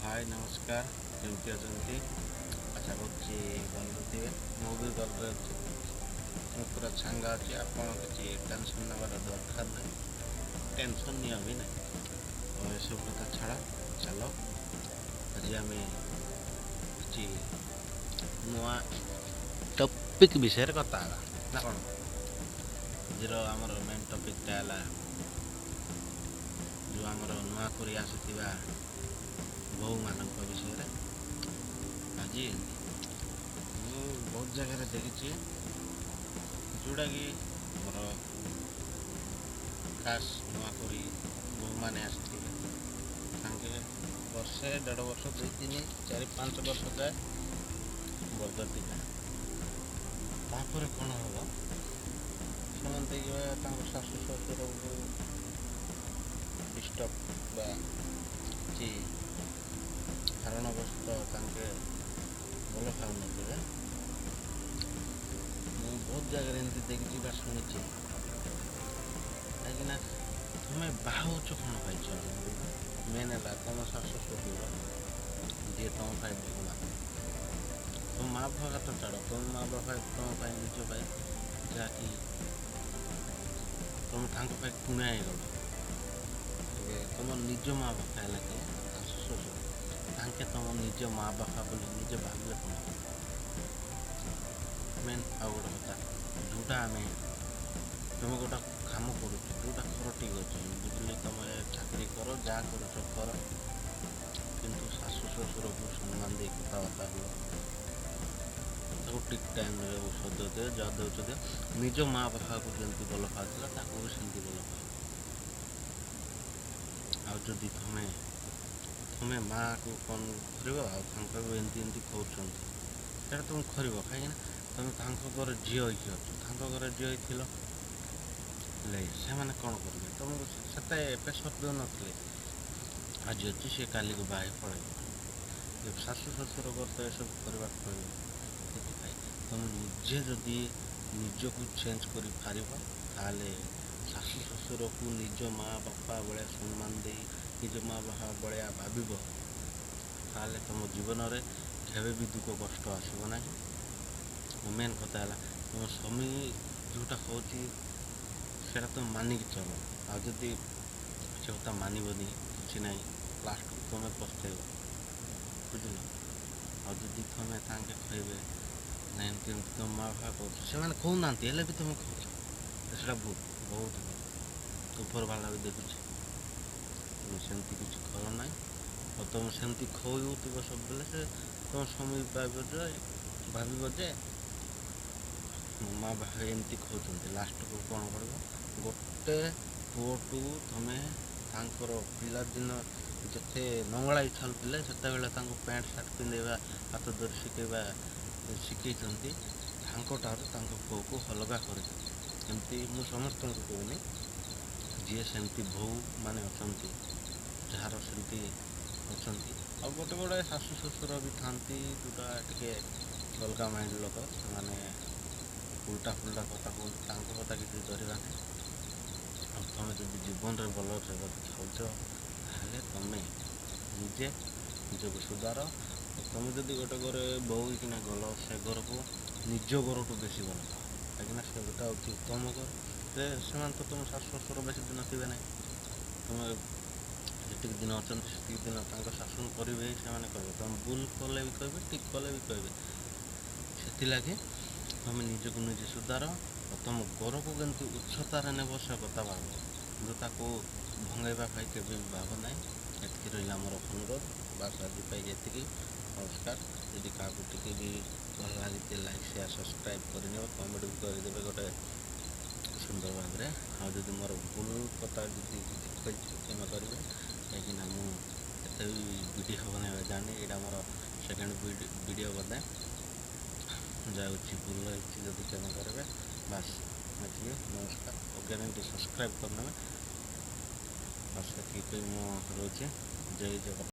हाय नमस्कार केमती अछंती आशा करुच्ची भल थे मु भी भल अच्छी मु पूरा छांगा अच्छी आपड़ किसी टेंशन नबार दरकार ना टेंशन नि भी ना तो ये सब कथा छाड़ा चलो आज आम किसी नुआ टॉपिक विषय कथा ना कौन आज आमर मेन टॉपिकटा है जो आमर नुआ कर आसुवा बहु मान विषय आज मु बहुत जगह देखी जोड़ा कि मोर खास नुआ कर बहु मैंने आसते वर्षे 1.5 वर्ष 2 3 4 5 वर्ष जाए बरदती तापर कौन हम से शाशु शशुर को डिस्टर्ब कि कारणवश भल खाऊ न बहुत जगह एमती देखी शुणी कहीं तुम्हें बाहुच कौन पाइछ मेन है तुम शाशु शशुर जी तुम भगवान तुम माँ बापा तो छाड़ तुम माँ बापा तुम निज जहाँकि तुम कुणा गल तुम निज माँ बापा है कि शाशु शशुर तुम निज माँ बापा बोली निजे भाविले कौन मेन आ गोटे कथा जोटा आम तुम गोटे कम कर जोटा कर ठीक अच्छे बुझे तुम चाकरी कर जहाँ कर किंतु शाशु शशुर को सम्मान दे कथबार्ता हुए ठीक टाइम औषध दे जहाँ दे निज माँ बापा को जमी भल पाला भी सेमती भल पाओ आदि तुम्हें माँ को कौन कर एमती कर तुम कर कहीं तुम घर झी हो घर झी हो से मैंने कौन करेंगे तुमको से प्रेसर दे नी आज अच्छी सी काली को बाहर पड़े शाशु शशुर घर तो यह सब करने पड़े तुम निजे जदि निजक चेंज कर शाशु शशुर को निज माँ बापा भाया सम्मान दे निज माँ बापा भाया भाव तुम जीवन में केवे भी दुख कष्ट आसब ना मेन कथा है तुम स्वामी जोटा कौच से तुम मानिक चल आदि से कथा मानवनी कि ना लास्ट को तुम पस्तेब बुझल आदि तुम कहबे ना एमती तुम माँ बापा कौच से कहना भी तुम कौच बहुत ऊपर वाला भी देखुच तुम सेमती किसी कर ना और तुम सेमती खुब सब बेले से तुम स्वामी भाव जे माँ बाप एमती खोजते लास्ट को कौन कर गोटे पुओ टू तुम्हें पिला दिन जिते नंगड़ा छाड़ुले से पैंट सार्ट पिंधेवा हाथ धरी शिखेवा शिखई पुओ को अलगा करमती मु समस्त को कहूनी जी सेमती भौ माने अच्छा जार सेमती अच्छा आ गोटे गोटे शाशु शशुर भी था जोटा टे अलगा माइंड लोक से उल्टा फुल्टा कथा कहते कथा किसी डरवा नहीं तुम जो जीवन में भल चाहूच तुम निजे निजक सुधार तुम जदि गोटे घर बहु कि गल से घर को निज घर टू बेसी भल पाओ कहीं से गोटा हूँ उत्तम घर से तो तुम शाशु शशुर बेसी दिन थे ना तुम जी दिन अच्छा से दिन शासन करेंगे से तुम भूल कले भी कहे ठीक कले भी कहे से लगे तुम निजक निजे सुधार और तुम घर को केमती उच्चतार नेब से कथा भाव जो ताको भंगेवाई के भाव ना ये रहा मोर अनुरोध बास आज ये नमस्कार यदि क्या टी भी भल लगी लाइक शेयर सब्सक्राइब करने कमेंट भी करदे गोटे सुंदर भाव में आदि मोर भूल कथा क्षमा करेंगे कहीं मुझे वीडियो बनवा जानी यहाँ मोर सेकेंड वीडियो बदे जाऊँगी भूल जदि क्षमा करेंगे बास ये नमस्कार अज्ञानी सब्सक्राइब करने बस ये मो रोचे जय जगन्नाथ।